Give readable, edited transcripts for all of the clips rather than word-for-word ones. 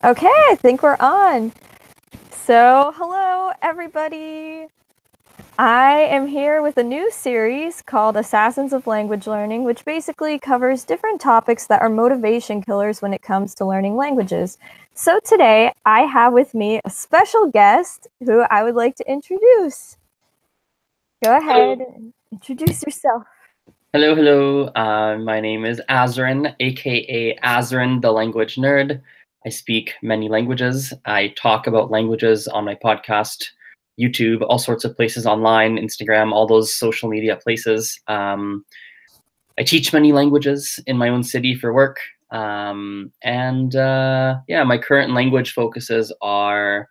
Okay, I think we're on. So, hello everybody. I am here with a new series called Assassins of Language Learning, which basically covers different topics that are motivation killers when it comes to learning languages. So today, I have with me a special guest who I would like to introduce. Go Hello. ahead and introduce yourself. Hello, hello. My name is Azren, aka Azren the Language Nerd. I speak many languages. I talk about languages on my podcast, YouTube, all sorts of places online, Instagram, all those social media places. I teach many languages in my own city for work. Yeah, my current language focuses are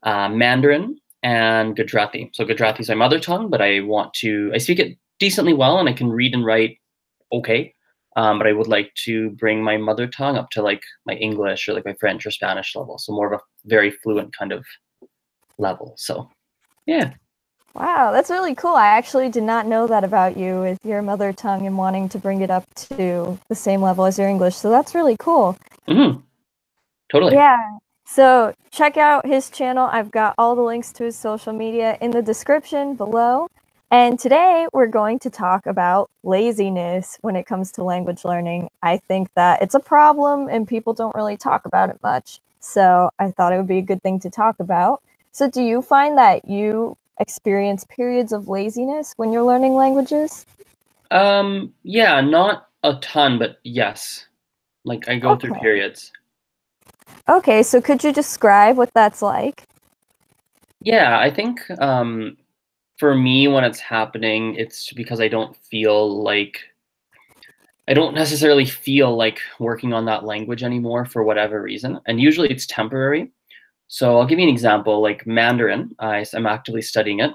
Mandarin and Gujarati. So Gujarati is my mother tongue, but I speak it decently well and I can read and write okay. But I would like to bring my mother tongue up to like my English or like my French or Spanish level. So more of a very fluent kind of level. So yeah. Wow, that's really cool. I actually did not know that about you with your mother tongue and wanting to bring it up to the same level as your English. So that's really cool. Mm-hmm. Totally. Yeah. So check out his channel. I've got all the links to his social media in the description below. And today we're going to talk about laziness when it comes to language learning. I think that it's a problem and people don't really talk about it much. So I thought it would be a good thing to talk about. So do you find that you experience periods of laziness when you're learning languages? Yeah, not a ton, but yes. Like I go through Okay. periods. Okay, so could you describe what that's like? Yeah, I think for me when it's happening, it's because I don't necessarily feel like working on that language anymore for whatever reason. And usually it's temporary. So I'll give you an example, like Mandarin. I'm actively studying it.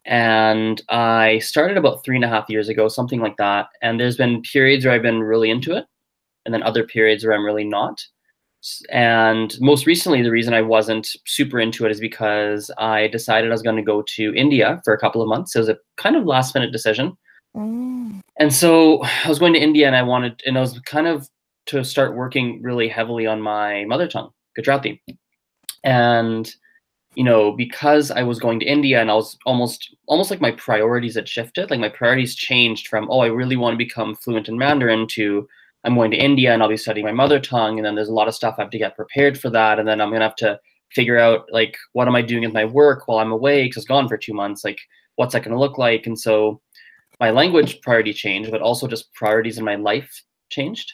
And I started about 3.5 years ago, something like that. And there's been periods where I've been really into it, and then other periods where I'm really not. And most recently, the reason I wasn't super into it is because I decided I was going to go to India for a couple of months. It was a kind of last minute decision. Mm. And so I was going to India and I was kind of to start working really heavily on my mother tongue, Gujarati. And, because I was going to India and I was almost like my priorities had shifted, like my priorities changed from, oh, I really want to become fluent in Mandarin to I'm going to India and I'll be studying my mother tongue. And then there's a lot of stuff I have to get prepared for that. And then I'm going to have to figure out like, what am I doing with my work while I'm away? Cause I was gone for 2 months. Like, what's that going to look like? And so my language priority changed, but also just priorities in my life changed.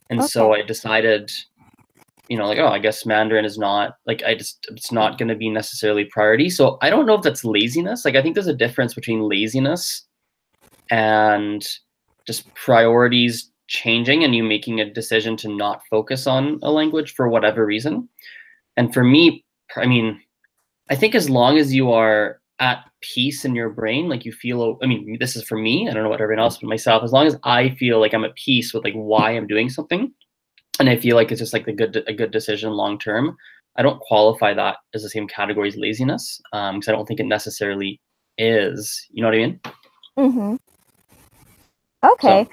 And Okay. so I decided, like, oh, I guess Mandarin is not like it's not going to be necessarily priority. So I don't know if that's laziness. Like I think there's a difference between laziness and just priorities changing and you making a decision to not focus on a language for whatever reason. And for me, I mean, I think as long as you are at peace in your brain, like you feel, I mean, this is for me, I don't know what everyone else, but myself, as long as I feel like I'm at peace with like why I'm doing something, and I feel like it's just like a good decision long term, I don't qualify that as the same category as laziness, because I don't think it necessarily is. You know what I mean? Mm-hmm. So Okay.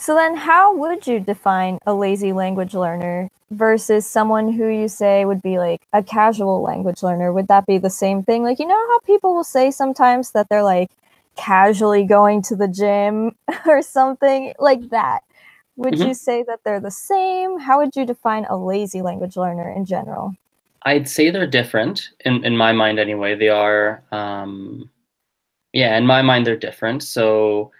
So then how would you define a lazy language learner versus someone who you say would be like a casual language learner? Would that be the same thing? Like, you know how people will say sometimes that they're like casually going to the gym or something like that? Would you mhm. say that they're the same? How would you define a lazy language learner in general? I'd say they're different in my mind anyway. They are, yeah, in my mind they're different. So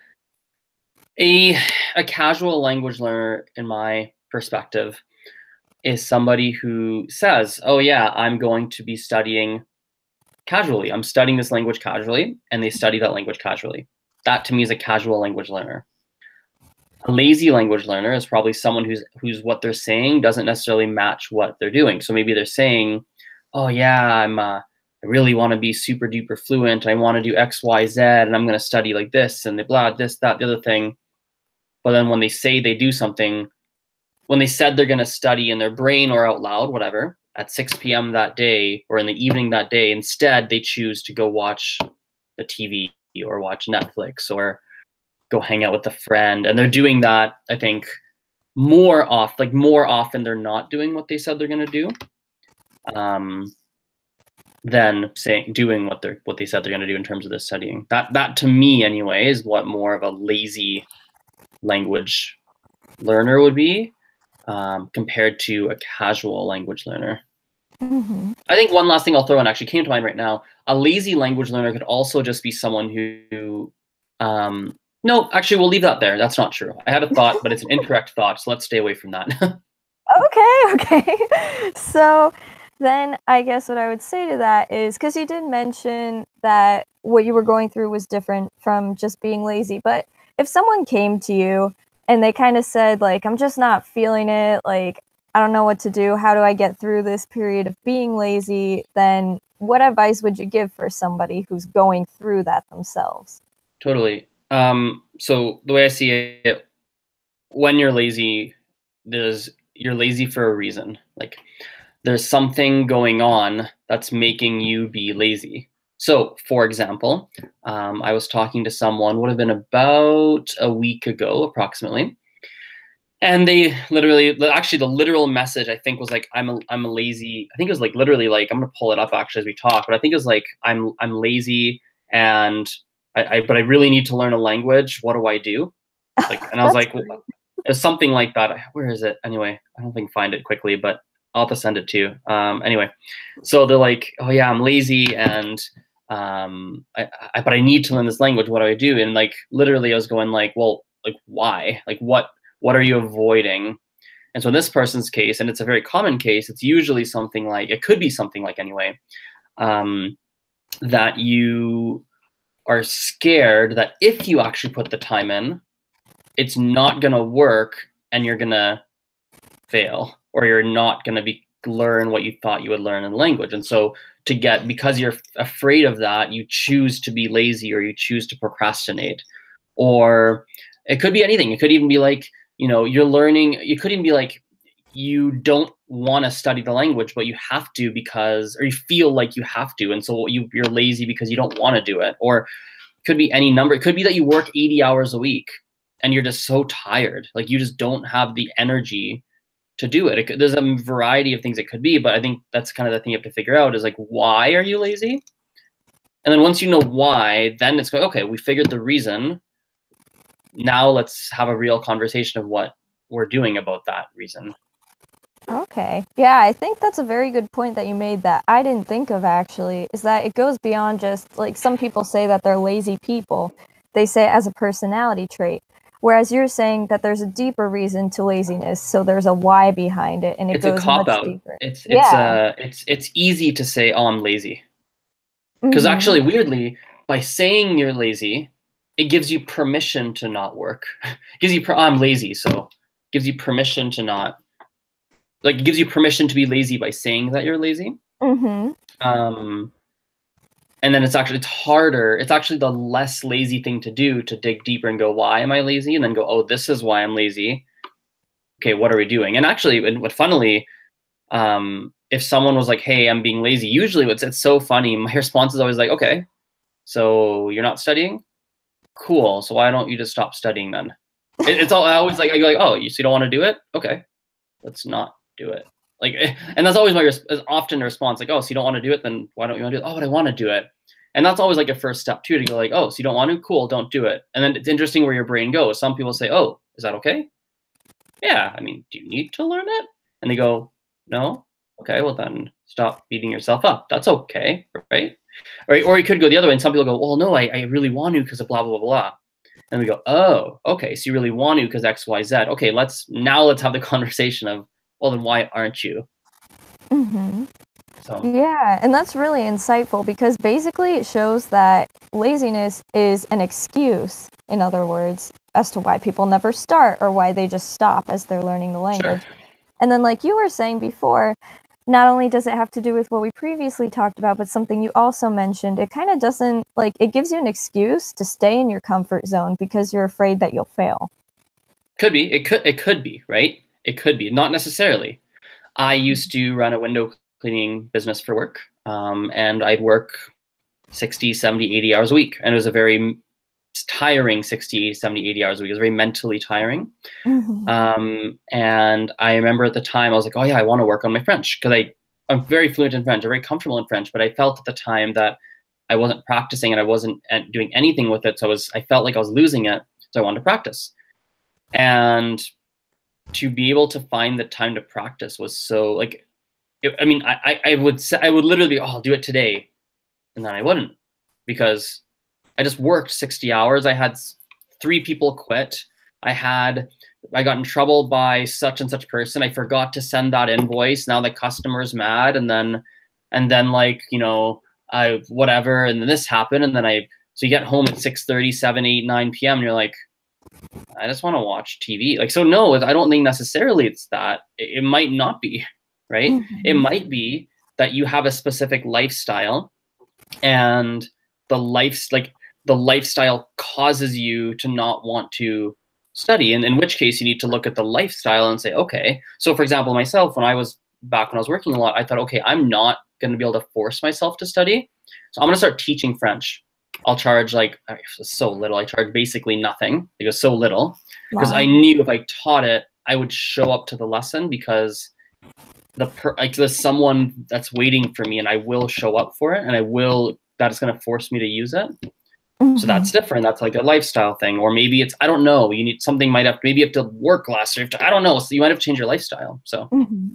a a casual language learner, in my perspective, is somebody who says, "Oh yeah, I'm going to be studying casually. I'm studying this language casually," and they study that language casually. That to me is a casual language learner. A lazy language learner is probably someone who's what they're saying doesn't necessarily match what they're doing. So maybe they're saying, "Oh yeah, I really want to be super duper fluent. I want to do X, Y, Z, and I'm going to study like this and the blah, this, that, the other thing." But then when they say they do something, when they said they're going to study in their brain or out loud, whatever, at 6 p.m. that day or in the evening that day, instead they choose to go watch the TV or watch Netflix or go hang out with a friend. And they're doing that, I think, more often. Like more often, they're not doing what they said they're going to do. than doing what they said they're going to do in terms of this studying. That to me anyway is what more of a lazy language learner would be, compared to a casual language learner. Mm-hmm. I think one last thing I'll throw in actually came to mind right now. A lazy language learner could also just be someone who no, actually, we'll leave that there. That's not true. I had a thought, but it's an incorrect thought, so let's stay away from that. Okay. So then I guess what I would say to that is, because you did mention that what you were going through was different from just being lazy, but if someone came to you and they kind of said, like, I'm just not feeling it, like, I don't know what to do, how do I get through this period of being lazy, then what advice would you give for somebody who's going through that themselves? Totally. So the way I see it, when you're lazy, you're lazy for a reason. Like, there's something going on that's making you be lazy. So, for example, I was talking to someone, would have been about a week ago, approximately, and they actually, the literal message I think was like, I'm a lazy. I think it was like literally like, I'm gonna pull it up actually as we talk, but I think it was like, I'm lazy, and but I really need to learn a language. What do I do? Like, and I was like, well, it's something like that. Where is it? Anyway, I don't think find it quickly, but I'll have to send it to you. Anyway, so they're like, oh yeah, I'm lazy, and but I need to learn this language. What do I do? And like, literally, I was going like, well, like, why? Like, what are you avoiding? And so in this person's case, and it's a very common case, it's usually something like, it could be something like anyway, that you are scared that if you actually put the time in, it's not going to work and you're going to fail, or you're not going to learn what you thought you would learn in language. And so because you're afraid of that, you choose to be lazy, or you choose to procrastinate. Or it could be anything. It could even be like, you're learning, it could even be like, you don't want to study the language, but you have to or you feel like you have to. And so you're lazy because you don't want to do it. Or it could be any number. It could be that you work 80 hours a week and you're just so tired. Like, you just don't have the energy to do it. There's a variety of things it could be, but I think that's kind of the thing you have to figure out is like, why are you lazy? And then once you know why, then it's okay, we figured the reason. Now let's have a real conversation of what we're doing about that reason. Okay. Yeah, I think that's a very good point that you made that I didn't think of, actually, is that it goes beyond just, like, some people say that they're lazy people. They say it as a personality trait. Whereas you're saying that there's a deeper reason to laziness, so there's a why behind it, and it goes much deeper. It's easy to say, oh, I'm lazy. Because actually, weirdly, by saying you're lazy, it gives you permission to not work. It gives you, I'm lazy, so it gives you permission to not, like, it gives you permission to be lazy by saying that you're lazy. And then it's harder. It's actually the less lazy thing to do, to dig deeper and go, why am I lazy? And then go, oh, this is why I'm lazy. Okay, what are we doing? And actually, funnily, if someone was like, hey, I'm being lazy, usually it's so funny. My response is always like, okay, so you're not studying? Cool. So why don't you just stop studying then? It's all, I always like, I go like, oh, you don't want to do it? Okay, let's not do it. Like, and that's always often a response, like, oh, so you don't want to do it? Then why don't you want to do it? Oh, but I want to do it. And that's always like a first step too, to go like, oh, so you don't want to? Cool, don't do it. And then it's interesting where your brain goes. Some people say, oh, is that okay? Yeah, I mean, do you need to learn it? And they go, no. Okay, well then stop beating yourself up. That's okay, right? Or you could go the other way, and some people go, well, no, I really want to because of blah, blah, blah, blah. And we go, oh, okay, so you really want to because X, Y, Z. Okay, let's have the conversation of, well, then why aren't you? So. Yeah, and that's really insightful, because basically it shows that laziness is an excuse, in other words, as to why people never start, or why they just stop as they're learning the language. Sure. And then, like you were saying before, not only does it have to do with what we previously talked about, but something you also mentioned, it kind of doesn't, like, it gives you an excuse to stay in your comfort zone because you're afraid that you'll fail. Could be. It could be, right? It could be. Not necessarily. I used to run a window cleaning business for work, and I'd work 60, 70, 80 hours a week. And it was a very tiring 60, 70, 80 hours a week. It was very mentally tiring. And I remember at the time, I was like, oh yeah, I want to work on my French, because I'm very fluent in French, I'm very comfortable in French, but I felt at the time that I wasn't practicing and I wasn't doing anything with it. So I felt like I was losing it. So I wanted to practice. And to be able to find the time to practice was so like, I mean, I would say, I would literally be, oh, I'll do it today. And then I wouldn't, because I just worked 60 hours. I had 3 people quit. I got in trouble by such and such person. I forgot to send that invoice. Now the customer's mad. And then like, you know, whatever. And then this happened. And then so you get home at 6:30, 7, 8, 9 p.m. and you're like, I just want to watch TV. Like, so no, I don't think necessarily it's that. It might not be, right? Mm-hmm. It might be that you have a specific lifestyle, and the lifestyle causes you to not want to study. And in which case you need to look at the lifestyle and say, okay. So for example, myself, when I was working a lot, I thought, okay, I'm not going to be able to force myself to study. So I'm going to start teaching French. I'll charge like so little. I charge basically nothing. It was so little because I knew if I taught it, I would show up to the lesson, because there's someone that's waiting for me, and I will show up for it, and that is going to force me to use it. Mm-hmm. So that's different. That's like a lifestyle thing. Or maybe it's, I don't know, maybe you have to work less, or I don't know. So you might have to change your lifestyle. So. Mm-hmm.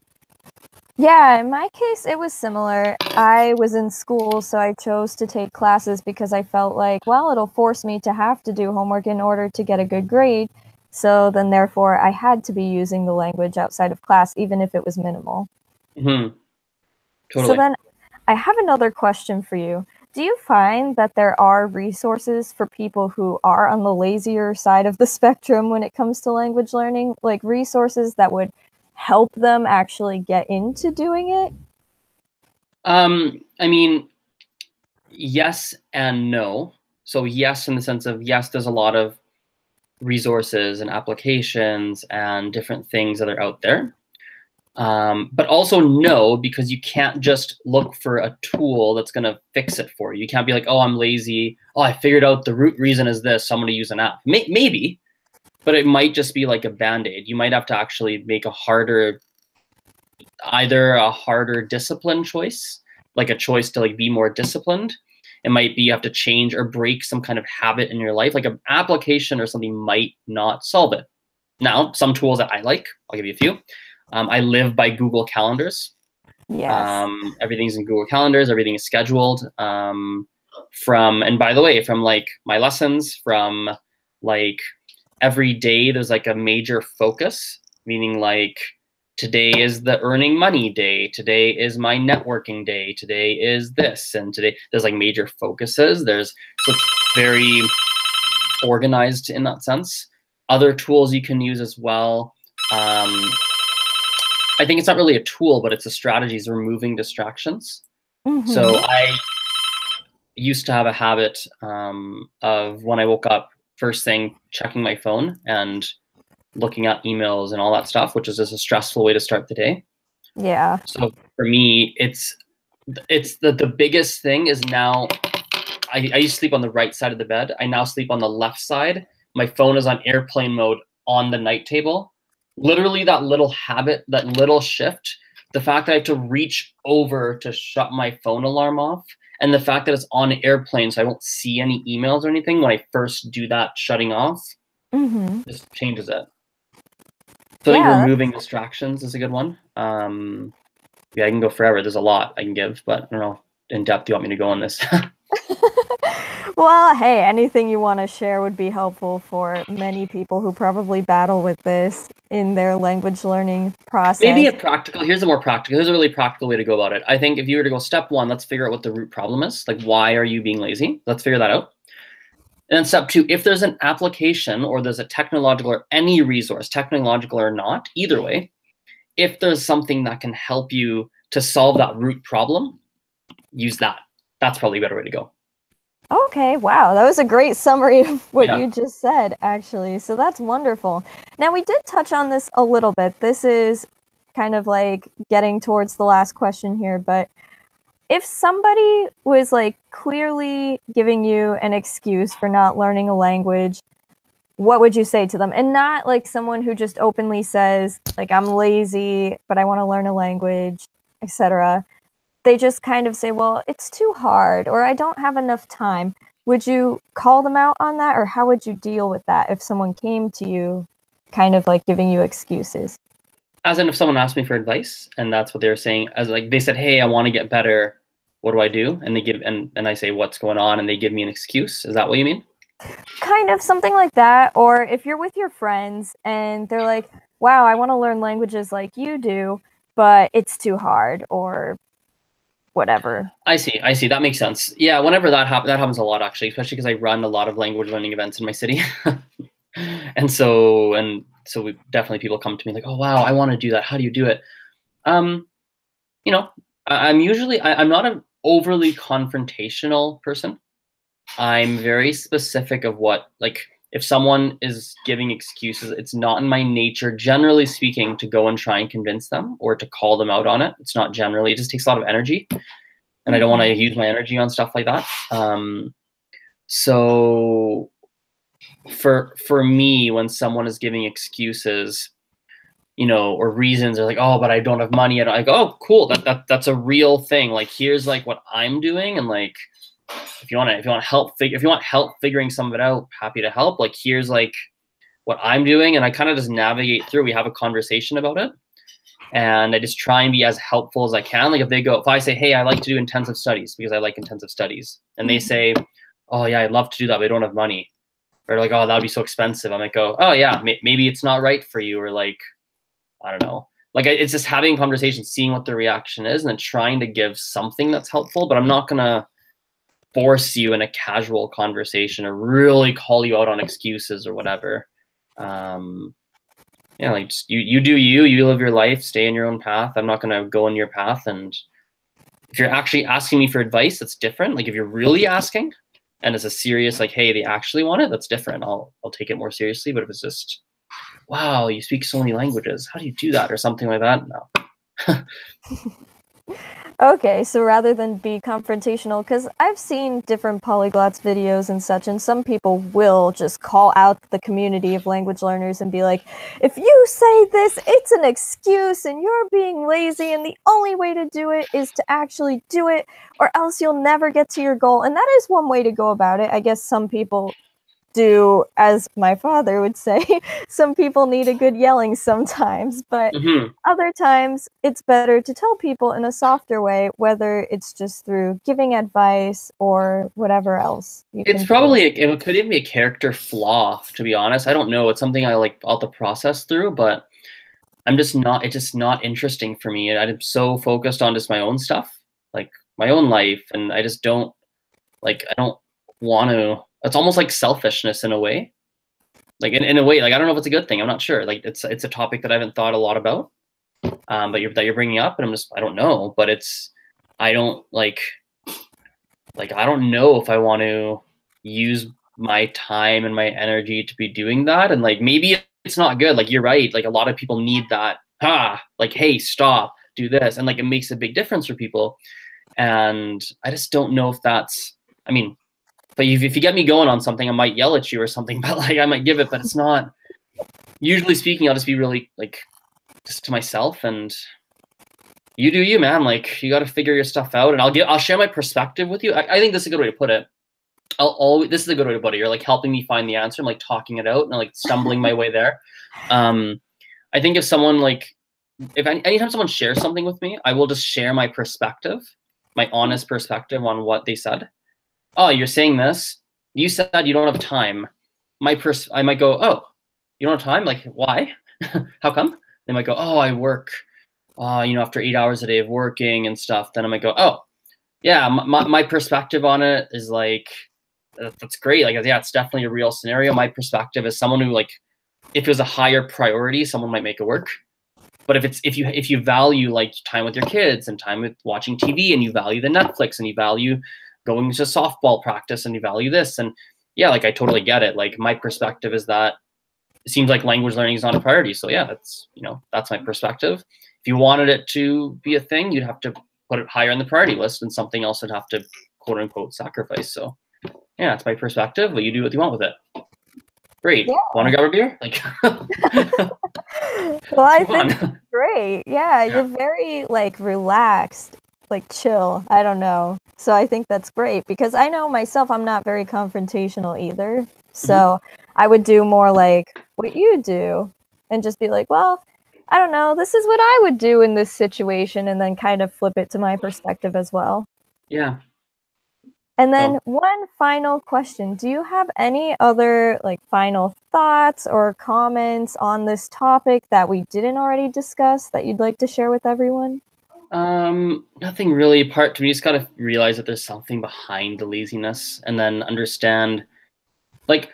Yeah, in my case, it was similar. I was in school, so I chose to take classes because I felt like, well, it'll force me to have to do homework in order to get a good grade. So then, therefore, I had to be using the language outside of class, even if it was minimal. Mm-hmm. Totally. So then, I have another question for you. Do you find that there are resources for people who are on the lazier side of the spectrum when it comes to language learning? Like resources that would help them actually get into doing it? I mean, yes and no. So yes, in the sense of, yes, there's a lot of resources and applications and different things that are out there. But also no, because you can't just look for a tool that's going to fix it for you. You can't be like, oh, I'm lazy. Oh, I figured out the root reason is this, so I'm going to use an app. Maybe, but it might just be like a Band-Aid. You might have to actually make either a harder discipline choice, like a choice to like be more disciplined. It might be you have to change or break some kind of habit in your life, like an application or something might not solve it. Now, some tools that I like, I'll give you a few. I live by Google Calendars. Yes. Everything's in Google Calendars. Everything is scheduled. And by the way, from like my lessons, from like every day, there's like a major focus, meaning like today is the earning money day. Today is my networking day. Today is this. And today there's like major focuses. So it's very organized in that sense. Other tools you can use as well. I think it's not really a tool, but it's a strategy, is removing distractions. Mm-hmm. So I used to have a habit of when I woke up, first thing, checking my phone and looking at emails and all that stuff, which is just a stressful way to start the day. Yeah. So for me, it's the biggest thing is now, I used to sleep on the right side of the bed. I now sleep on the left side. My phone is on airplane mode on the night table. Literally that little habit, that little shift, the fact that I have to reach over to shut my phone alarm off, and the fact that it's on airplane so I won't see any emails or anything when I first do that shutting off, just changes it. So I think removing distractions is a good one. Yeah, I can go forever. There's a lot I can give, but I don't know in depth you want me to go on this. Well, hey, anything you want to share would be helpful for many people who probably battle with this in their language learning process. Maybe here's a really practical way to go about it. I think if you were to go step 1, let's figure out what the root problem is. Like, why are you being lazy? Let's figure that out. And then step 2, if there's an application or there's a technological or any resource, technological or not, either way, if there's something that can help you to solve that root problem, use that. That's probably a better way to go. Okay, wow, that was a great summary of what you just said, actually. So that's wonderful. Now, we did touch on this a little bit. This is kind of like getting towards the last question here, but if somebody was like clearly giving you an excuse for not learning a language, what would you say to them? And not like someone who just openly says, like, I'm lazy, but I want to learn a language. etc., they just kind of say, well, it's too hard, or I don't have enough time. Would you call them out on that, or how would you deal with that if someone came to you kind of like giving you excuses? As in, if someone asked me for advice and that's what they were saying, as like they said, hey, I want to get better, what do I do? And they give, and I say, what's going on? And they give me an excuse. Is that what you mean? Kind of something like that. Or if you're with your friends and they're like, wow, I want to learn languages like you do, but it's too hard, or whatever. I see. That makes sense. Yeah, whenever that happens a lot, actually, especially because I run a lot of language learning events in my city. and so we definitely, people come to me like, oh wow, I want to do that. How do you do it? You know, I'm not an overly confrontational person. I'm very specific of what, like, if someone is giving excuses, it's not in my nature, generally speaking, to go and try and convince them or to call them out on it. It's not generally, it just takes a lot of energy. And I don't want to use my energy on stuff like that. So for me, when someone is giving excuses, you know, or reasons, they're like, oh, but I don't have money. I go, oh, cool. That's a real thing. Like, here's like what I'm doing. And like, if you want help figuring some of it out, happy to help. Like, here's like what I'm doing. And I kind of just navigate through, we have a conversation about it. And I just try and be as helpful as I can. Like, if I say, hey, I like to do intensive studies because I like intensive studies. And they say, oh yeah, I'd love to do that, but I don't have money. Or like, oh, that'd be so expensive. I might go, oh yeah, maybe it's not right for you. Or like, I don't know. Like, it's just having conversations, seeing what the reaction is, and then trying to give something that's helpful. But I'm not going to force you in a casual conversation or really call you out on excuses or whatever. Yeah, like, just, you do you live your life, stay in your own path. I'm not going to go in your path. And if you're actually asking me for advice, that's different. Like, if you're really asking and it's a serious, like, hey, they actually want it, that's different. I'll take it more seriously. But if it's just, wow, you speak so many languages, how do you do that? Or something like that, no. Okay, so rather than be confrontational, because I've seen different polyglots videos and such, and some people will just call out the community of language learners and be like, if you say this, it's an excuse and you're being lazy, and the only way to do it is to actually do it, or else you'll never get to your goal. And that is one way to go about it. I guess some people do, as my father would say, some people need a good yelling sometimes, but other times it's better to tell people in a softer way, whether it's just through giving advice or whatever else. It's probably, it could even be a character flaw, to be honest. I don't know. It's something I like, I'll have to process through, but it's just not interesting for me. I'm so focused on just my own stuff, like my own life. And I just don't, like, I don't want to, it's almost like selfishness in a way. Like, in a way, like, I don't know if it's a good thing. I'm not sure. Like, it's a topic that I haven't thought a lot about, but that you're bringing up, and I don't know, but I don't I don't know if I want to use my time and my energy to be doing that. And like, maybe it's not good. Like, you're right. Like, a lot of people need that. Like, hey, stop, do this. And like, it makes a big difference for people. And I just don't know if that's, I mean, but if you get me going on something, I might yell at you or something, but like, I might give it, but it's not, usually speaking, I'll just be really like, just to myself, and you do you, man. Like, you got to figure your stuff out, and I'll share my perspective with you. I think this is a good way to put it. This is a good way to put it. You're like helping me find the answer. I'm like talking it out and like stumbling my way there. I think if someone anytime someone shares something with me, I will just share my perspective, my honest perspective on what they said. Oh, you're saying this. You said you don't have time. I might go, oh, you don't have time? Like, why? How come? They might go, oh, I work, after 8 hours a day of working and stuff. Then I might go, oh, yeah, my perspective on it is like, that's great. Like, yeah, it's definitely a real scenario. My perspective is someone who, like, if it was a higher priority, someone might make it work. But if you value like time with your kids and time with watching TV, and you value the Netflix, and you value going to softball practice, and you value this, and yeah, like, I totally get it. Like, my perspective is that it seems like language learning is not a priority. So yeah, that's my perspective. If you wanted it to be a thing, you'd have to put it higher on the priority list, and something else would have to, quote unquote, sacrifice. So yeah, it's my perspective, but you do what you want with it. Great. Yeah. Want to grab a beer? Like, Well, I Come think on. that's great. Yeah, Yeah. you're very like relaxed, like chill. I don't know. So I think that's great because I know myself I'm not very confrontational either. So I would do more like what you do and just be like, well, I don't know, this is what I would do in this situation and then kind of flip it to my perspective as well. Yeah. And then So, one final question. Do you have any other like final thoughts or comments on this topic that we didn't already discuss that you'd like to share with everyone? nothing really apart. We just gotta realize that there's something behind the laziness, and then understand. Like,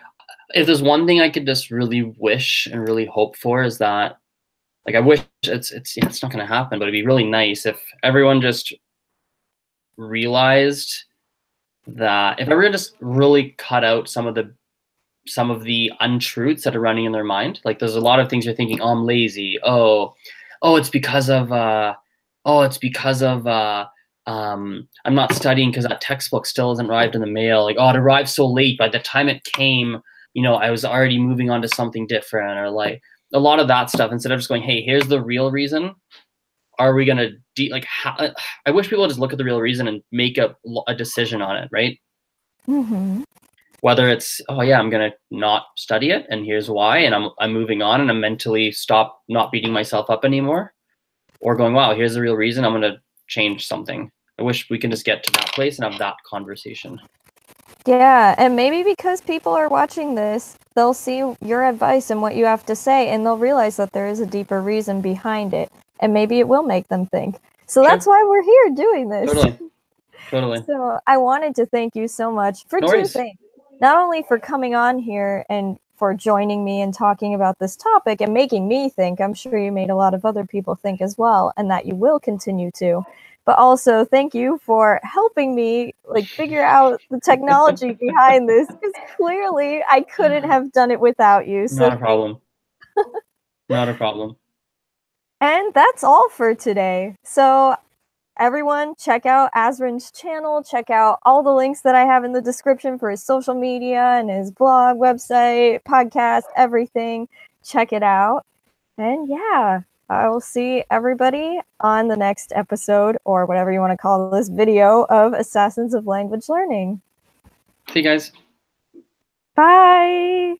if there's one thing I could just really wish and really hope for is that, like, I wish it's not gonna happen, but it'd be really nice if everyone just realized that if everyone just really cut out some of the untruths that are running in their mind. Like, there's a lot of things you're thinking, oh, I'm lazy. Oh, it's because of I'm not studying because that textbook still hasn't arrived in the mail. Like, oh, it arrived so late. By the time it came, I was already moving on to something different, or like a lot of that stuff. Instead of just going, hey, here's the real reason. Are we gonna I wish people would just look at the real reason and make a decision on it, right? Mm-hmm. Whether it's, oh yeah, I'm gonna not study it and here's why, and I'm moving on and I'm mentally stop not beating myself up anymore, or going, wow, here's the real reason, I'm gonna change something. I wish we can just get to that place and have that conversation. Yeah, and maybe because people are watching this, they'll see your advice and what you have to say, and they'll realize that there is a deeper reason behind it, and maybe it will make them think. So Sure. that's why we're here doing this. Totally. So I wanted to thank you so much for No two worries. things. Not only for coming on here and for joining me and talking about this topic and making me think, I'm sure you made a lot of other people think as well, and that you will continue to. But also thank you for helping me like figure out the technology behind this, because clearly I couldn't have done it without you. So Not a problem. Not a problem. and that's all for today. So everyone, check out Azren's channel. Check out all the links that I have in the description for his social media and his blog, website, podcast, everything. Check it out. And yeah, I will see everybody on the next episode, or whatever you want to call this video, of Assassins of Language Learning. See you guys. Bye!